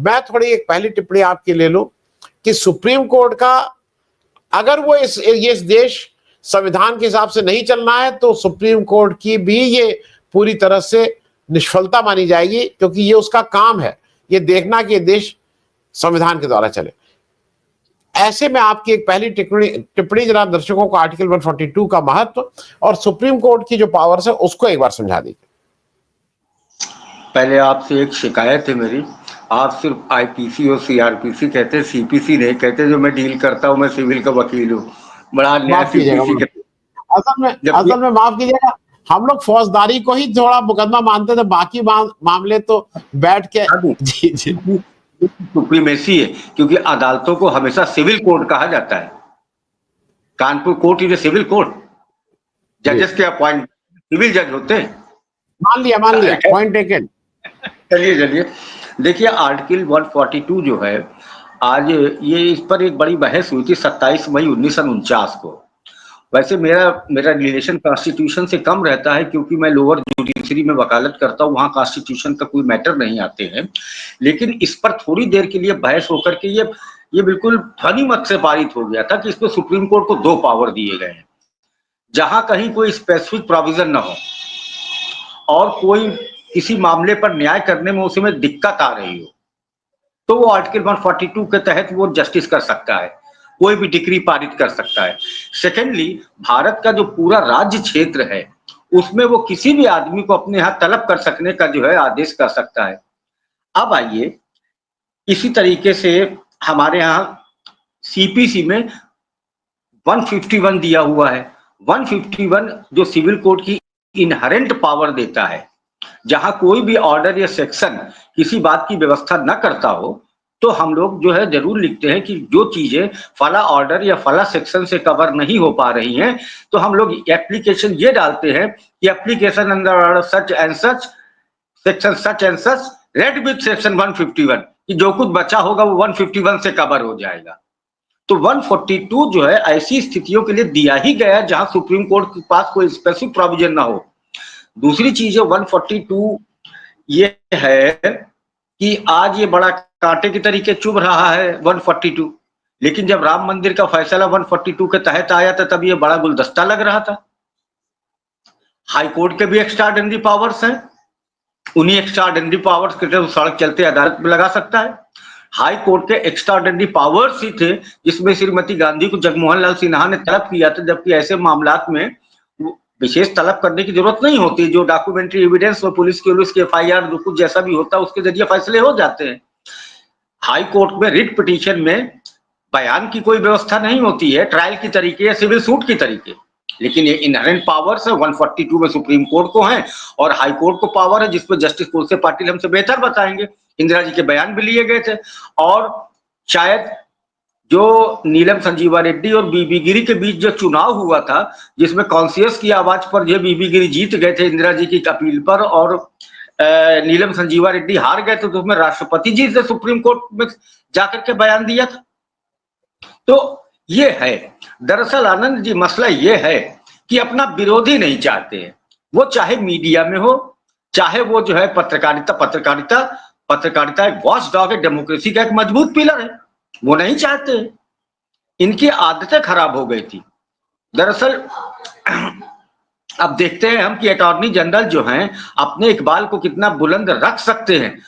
मैं थोड़ी एक पहली टिप्पणी आपकी ले लूं कि सुप्रीम कोर्ट का अगर वो इस देश संविधान के हिसाब से नहीं चलना है तो सुप्रीम कोर्ट की भी ये पूरी तरह से निष्फलता मानी जाएगी, क्योंकि ये उसका काम है ये देखना कि ये देश संविधान के द्वारा चले। ऐसे में आपकी एक पहली टिप्पणी जनाब दर्शकों को आर्टिकल 142 का महत्व और सुप्रीम कोर्ट की जो पावर्स है उसको एक बार समझा दीजिए। पहले आपसे एक शिकायत है मेरी, आप सिर्फ आईपीसी और सीआरपीसी कहते, सीपीसी नहीं कहते। जो मैं डील करता हूँ, मैं सिविल का वकील हूँ, बड़ा अन्याय सीपीसी के। असल में माफ कीजिएगा, हम लोग फौजदारी को ही थोड़ा मुकदमा मानते थे, बाकी मामले तो बैठ के जी जी सुप्रीमेसी है, क्योंकि अदालतों को हमेशा सिविल कोर्ट कहा जाता है। Kanpur court is a civil court, जजेस के अपॉइंट सिविल जज होते हैं। मान लिया पॉइंट टेकन। चलिए देखिए, आर्टिकल 142 जो है, आज ये इस पर एक बड़ी बहस हुई थी 27 मई 1949 को। वैसे मेरा रिलेशन कॉन्स्टिट्यूशन से कम रहता है, क्योंकि मैं लोअर जुडिशरी में वकालत करता हूँ, वहां कॉन्स्टिट्यूशन का कोई मैटर नहीं आते हैं। लेकिन इस पर थोड़ी देर के लिए बहस होकर के ये बिल्कुल ध्वनि मत से पारित हो गया था कि इसमें सुप्रीम कोर्ट को 2 पावर दिए गए हैं। जहां कहीं कोई स्पेसिफिक प्रोविजन ना हो और कोई किसी मामले पर न्याय करने में उसमें दिक्कत आ रही हो, तो वो आर्टिकल 142 के तहत वो जस्टिस कर सकता है, कोई भी डिक्री पारित कर सकता है। सेकेंडली, भारत का जो पूरा राज्य क्षेत्र है उसमें वो किसी भी आदमी को अपने यहाँ तलब कर सकने का जो है आदेश कर सकता है। अब आइए, इसी तरीके से हमारे यहाँ सीपीसी में 151 दिया हुआ है। 151 जो सिविल कोर्ट की इनहेरेंट पावर देता है, जहां कोई भी ऑर्डर या सेक्शन किसी बात की व्यवस्था न करता हो, तो हम लोग जो है जरूर लिखते हैं कि जो चीजें फला ऑर्डर या फला सेक्शन से कवर नहीं हो पा रही हैं, तो हम लोग एप्लीकेशन ये डालते हैं कि application under order such and such, section such and such, red with section 151, कि जो कुछ बचा होगा वो 151 से कवर हो जाएगा। तो 142 जो है ऐसी स्थितियों के लिए दिया ही गया जहां सुप्रीम कोर्ट के पास कोई स्पेसिफिक प्रोविजन ना हो। दूसरी चीज है 142 ये है कि आज ये बड़ा कांटे के तरीके चुभ रहा है 142, लेकिन जब राम मंदिर का फैसला 142 के तहत आया था तब ये बड़ा गुलदस्ता लग रहा था। हाई कोर्ट के भी एक्स्ट्राऑर्डिनरी पावर्स हैं, उन्हीं एक्स्ट्राऑर्डिनरी पावर्स के तहत सड़क चलते अदालत में लगा सकता है। हाई कोर्ट के एक्स्ट्राऑर्डिनरी पावर्स ही थे जिसमें श्रीमती गांधी को जगमोहन लाल सिन्हा ने तलब किया था, जबकि ऐसे मामलात में विशेष तलब करने की जरूरत नहीं होती। जो डॉक्यूमेंट्री एविडेंस और पुलिस की एफआईआर जो कुछ जैसा भी होता है उसके जरिए फैसले हो जाते हैं। हाई कोर्ट में रिट पिटीशन में बयान की कोई व्यवस्था नहीं होती है, ट्रायल की तरीके या सिविल सूट की तरीके। लेकिन ये इनहेरेंट पावर्स है 142 में सुप्रीम कोर्ट को है, और हाई कोर्ट को पावर है जिसपे जस्टिस तुलसी पाटिल हमसे बेहतर बताएंगे। इंदिरा जी के बयान भी लिए गए थे, और शायद जो नीलम संजीवा रेड्डी और बीबी गिरी के बीच जो चुनाव हुआ था, जिसमें कॉन्सियस की आवाज पर जो बीबी गिरी जीत गए थे इंदिरा जी की अपील पर, और नीलम संजीवा रेड्डी हार गए थे, तो उसमें राष्ट्रपति जी से सुप्रीम कोर्ट में जाकर के बयान दिया था। तो ये है दरअसल आनंद जी, मसला ये है कि अपना विरोधी नहीं चाहते हैं, वो चाहे मीडिया में हो, चाहे वो जो है पत्रकारिता एक वॉच डॉग है, डेमोक्रेसी का एक मजबूत पिलर है, वो नहीं चाहते। इनकी आदतें खराब हो गई थी दरअसल। अब देखते हैं हम कि अटॉर्नी जनरल जो हैं अपने इकबाल को कितना बुलंद रख सकते हैं,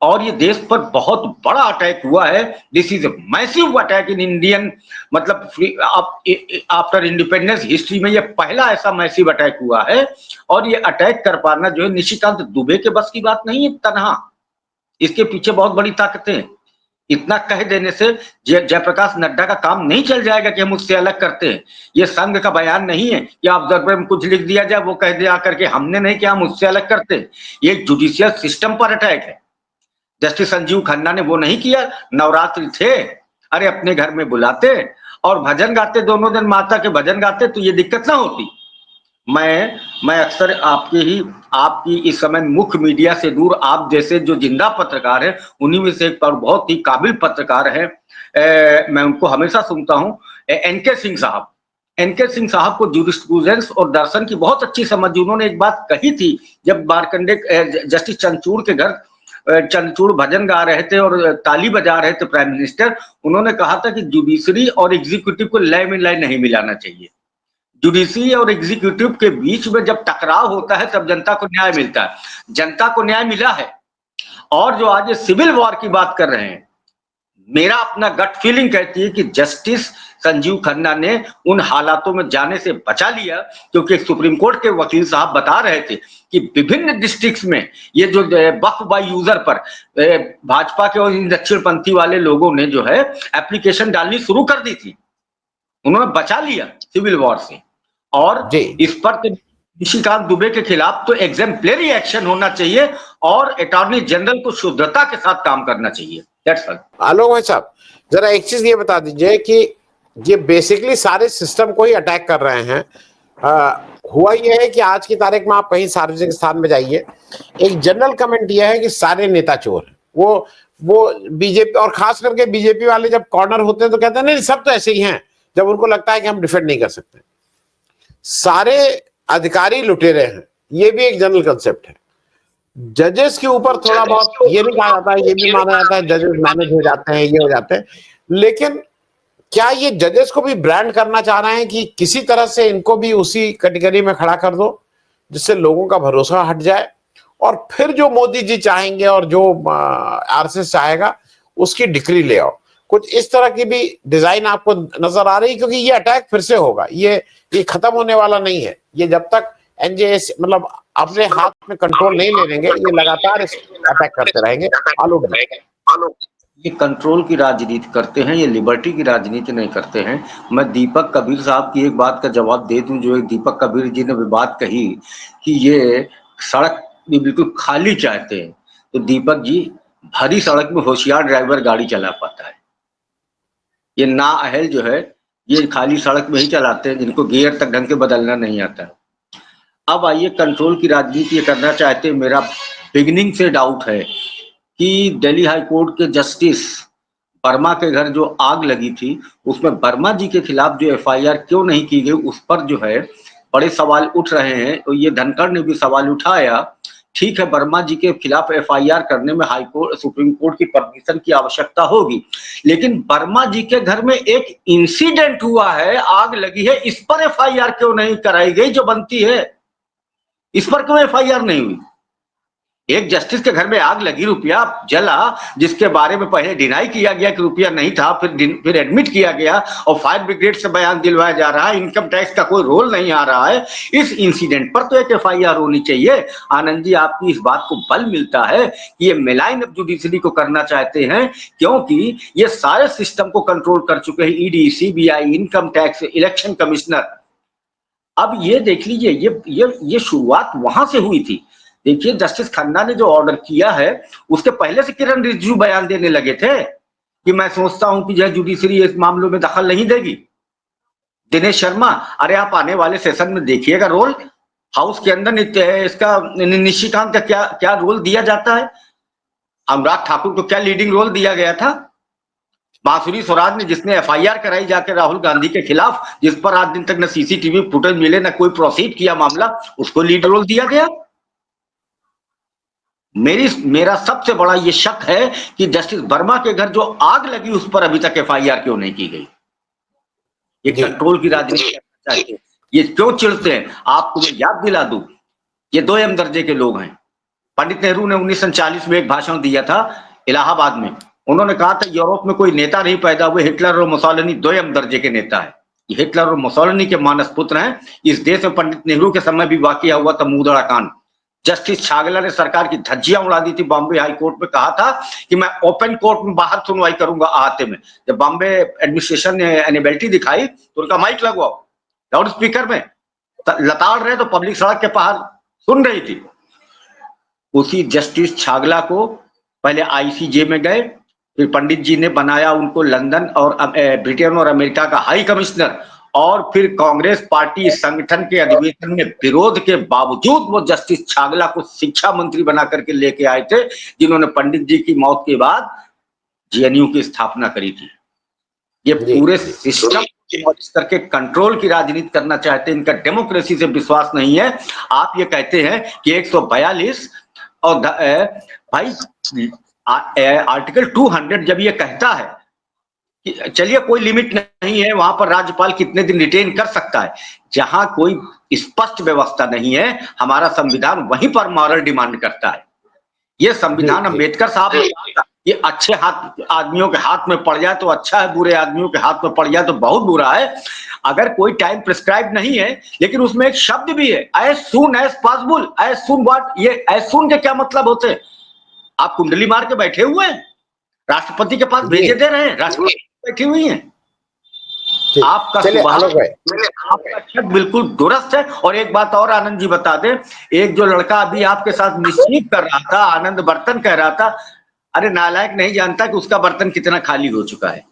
और ये देश पर बहुत बड़ा अटैक हुआ है। This is massive attack in Indian, मतलब आफ्टर इंडिपेंडेंस हिस्ट्री में ये पहला ऐसा मैसिव अटैक हुआ है, और ये अटैक कर पाना जो है निशिकांत दुबे के बस की बात नहीं है तनहा, इसके पीछे बहुत बड़ी ताकतें हैं। इतना कह देने से जयप्रकाश नड्डा का काम नहीं चल जाएगा कि हम उससे अलग करते हैं। ये संघ का बयान नहीं है कि ऑब्जर्वर में कुछ लिख दिया जाए, वो कह दे आकर के हमने नहीं किया, हम उससे अलग करते हैं। ये जुडिशियल सिस्टम पर अटैक है। जस्टिस संजीव खन्ना ने वो नहीं किया, नवरात्रि थे, अरे अपने घर में बुलाते और भजन गाते, दोनों दिन माता के भजन गाते, तो ये दिक्कत ना होती। मैं अक्सर आपकी इस समय मुख्य मीडिया से दूर आप जैसे जो जिंदा पत्रकार है उन्हीं में से एक बहुत ही काबिल पत्रकार है, मैं उनको हमेशा सुनता हूं, एनके सिंह साहब। एनके सिंह साहब को जूरिस्प्रूडेंस और दर्शन की बहुत अच्छी समझ। उन्होंने एक बात कही थी जब मार्कंडे जस्टिस चंद्रचूड़ के घर चंचूड़ भजन गा रहे थे और ताली बजा रहे थे प्राइम मिनिस्टर, उन्होंने कहा था कि जुडिशरी और एग्जीक्यूटिव को लय में लय नहीं मिलाना चाहिए। जुडिशरी और एग्जीक्यूटिव के बीच में जब टकराव होता है तब जनता को न्याय मिलता है। जनता को न्याय मिला है। और जो आज ये सिविल वॉर की बात कर रहे हैं, मेरा अपना गट फीलिंग कहती है कि जस्टिस संजीव खन्ना ने उन हालातों में जाने से बचा लिया, क्योंकि सुप्रीम कोर्ट के वकील साहब बता रहे थे कि विभिन्न डिस्ट्रिक्ट्स में ये जो वक्फ बाय यूजर पर भाजपा के और दक्षिणपंथी वाले लोगों ने जो है एप्लीकेशन डालनी शुरू कर दी थी। उन्होंने बचा लिया सिविल वॉर से। और इस पर तो निशिकांत दुबे के खिलाफ तो एग्जेम्पलरी एक्शन होना चाहिए और अटॉर्नी जनरल को शुद्धता के साथ काम करना चाहिए। आलोक भाई साहब, जरा एक चीज ये बता दीजिए कि ये बेसिकली सारे सिस्टम को ही अटैक कर रहे हैं। हुआ यह है कि आज की तारीख में आप कहीं सार्वजनिक स्थान में जाइए, एक जनरल कमेंट यह है कि सारे नेता चोर हैं। वो बीजेपी और खास करके बीजेपी वाले जब कॉर्नर होते हैं तो कहते हैं नहीं सब तो ऐसे ही हैं, जब उनको लगता है कि हम डिफेंड नहीं कर सकते। सारे अधिकारी लुटेरे हैं, ये भी एक जनरल कंसेप्ट है। जजेस के ऊपर थोड़ा बहुत ये भी कहा जाता है, ये भी माना जाता है जजेस मैनेज हो जाते हैं, ये हो जाते हैं, लेकिन क्या ये जजेस को भी ब्रांड करना चाह रहे हैं कि किसी तरह से इनको भी उसी कैटेगरी में खड़ा कर दो जिससे लोगों का भरोसा हट जाए और फिर जो मोदी जी चाहेंगे और जो आरएसएस चाहेगा उसकी डिक्री ले आओ? कुछ इस तरह की भी डिजाइन आपको नजर आ रही? क्योंकि ये अटैक फिर से होगा, ये खत्म होने वाला नहीं है। ये जब तक एनजेएस मतलब अपने हाथ में कंट्रोल नहीं ले लेंगे, ये लगातार इस अटैक करते रहेंगे। आलोक ये कंट्रोल की राजनीति करते हैं, ये लिबर्टी की राजनीति नहीं करते हैं। मैं दीपक कबीर साहब की एक बात का जवाब दे दूं, जो एक दीपक कबीर जी ने भी बात कही कि ये सड़क भी बिल्कुल खाली चाहते हैं, तो दीपक जी भरी सड़क में होशियार ड्राइवर गाड़ी चला पाता है। ये नाअहल जो है ये खाली सड़क में ही चलाते हैं, जिनको गियर तक ढंग से बदलना नहीं आता। अब आइए कंट्रोल की राजनीति ये करना चाहते हैं। मेरा बिगिनिंग से डाउट है कि दिल्ली हाई कोर्ट के जस्टिस वर्मा के घर जो आग लगी थी उसमें वर्मा जी के खिलाफ जो एफआईआर क्यों नहीं की गई, उस पर जो है बड़े सवाल उठ रहे हैं। तो ये धनखड़ ने भी सवाल उठाया, ठीक है वर्मा जी के खिलाफ एफआईआर करने में हाई कोर्ट सुप्रीम कोर्ट की परमिशन की आवश्यकता होगी, लेकिन वर्मा जी के घर में एक इंसिडेंट हुआ है, आग लगी है, इस पर एफआईआर क्यों नहीं कराई गई जो बनती है? इस पर क्यों एफआईआर नहीं हुई? एक जस्टिस के घर में आग लगी, रुपया जला, जिसके बारे में पहले डिनाई किया गया कि रुपया नहीं था, फिर एडमिट किया गया और फायर ब्रिगेड से बयान दिलवाया जा रहा है, इनकम टैक्स का कोई रोल नहीं आ रहा है। इस इंसिडेंट पर तो एक एफआईआर होनी चाहिए। आनंद जी, आपकी इस बात को बल मिलता है कि ये मेलाइन ऑफ जुडिशरी को करना चाहते हैं, क्योंकि ये सारे सिस्टम को कंट्रोल कर चुके हैं, ED, CBI, income tax, election commissioner. अब ये देख लीजिए, ये शुरुआत वहां से हुई थी। देखिए जस्टिस खन्ना ने जो ऑर्डर किया है उसके पहले से किरण रिजिजू बयान देने लगे थे कि मैं सोचता हूं कि जो जुडिशरी इस मामलों में दखल नहीं देगी। दिनेश शर्मा, अरे आप आने वाले सेशन में देखिएगा रोल हाउस के अंदर इसका निशिकांत का क्या रोल दिया जाता है। अनुराग ठाकुर को क्या लीडिंग रोल दिया गया था? बांसुरी स्वराज ने, जिसने एफआईआर कराई जाकर राहुल गांधी के खिलाफ, जिस पर आज दिन तक न सीसीटीवी फुटेज मिले न कोई प्रोसीड किया मामला, उसको लीड रोल दिया गया। मेरा सबसे बड़ा ये शक है कि जस्टिस वर्मा के घर जो आग लगी उस पर अभी तक एफआईआर क्यों नहीं की गई? ये कंट्रोल की राजनीति करना चाहिए। ये क्यों चिढ़ते हैं? आपको मैं याद दिला दूं, ये 2M दर्जे के लोग हैं। पंडित नेहरू ने 1939 में एक भाषण दिया था इलाहाबाद में। उन्होंने कहा था यूरोप में कोई नेता नहीं पैदा हुए, हिटलर और मुसोलिनी 2M दर्जे के नेता है। ये हिटलर और मुसोलिनी के मानस पुत्र हैं। इस देश में पंडित नेहरू के समय भी वाकया हुआ था मूदड़ा कांड। जस्टिस छागला ने सरकार की धज्जियां उड़ा दी थी बॉम्बे हाई कोर्ट में, कहा था कि मैं ओपन कोर्ट में बाहर सुनवाई करूंगा आहते में। जब बॉम्बे एडमिनिस्ट्रेशन ने एनेबिलिटी दिखाई तो उनका माइक लगवाओ, लाउड स्पीकर में लताड़ रहे तो पब्लिक सड़क के बाहर सुन रही थी। उसी जस्टिस छागला को पहले आईसीजे में गए, फिर पंडित जी ने बनाया उनको लंदन और ब्रिटेन और अमेरिका का हाई कमिश्नर, और फिर कांग्रेस पार्टी संगठन के अधिवेशन में विरोध के बावजूद वो जस्टिस छागला को शिक्षा मंत्री बना करके लेके आए थे, जिन्होंने पंडित जी की मौत के बाद जेएनयू की स्थापना करी थी। ये पूरे सिस्टम करके कंट्रोल की राजनीति करना चाहते हैं। इनका डेमोक्रेसी से विश्वास नहीं है। आप ये कहते हैं कि 142 और भाई आर्टिकल 200 जब ये कहता है कि चलिए कोई लिमिट नहीं है, वहां पर राज्यपाल कितने दिन रिटेन कर सकता है, जहां कोई स्पष्ट व्यवस्था नहीं है, हमारा संविधान वहीं पर मॉरल डिमांड करता है। ये संविधान अम्बेडकर साहब ने कहा ये अच्छे हाथ आदमियों के हाथ में पड़ जाए तो अच्छा है, बुरे आदमियों के हाथ में पड़ जाए तो बहुत बुरा है। अगर कोई टाइम प्रिस्क्राइब नहीं है, लेकिन उसमें एक शब्द भी है, as soon as possible. As soon what? ये एज सून के क्या मतलब होते हैं? आप कुंडली मार के बैठे हुए हैं, राष्ट्रपति के पास भेजे दे रहे हैं, राष्ट्रपति बैठी हुई हैं। आपका आपका शक बिल्कुल दुरुस्त है। और एक बात और आनंद जी बता दें, एक जो लड़का अभी आपके साथ मिसलीड कर रहा था, आनंद बर्तन कह रहा था, अरे नालायक नहीं जानता कि उसका बर्तन कितना खाली हो चुका है।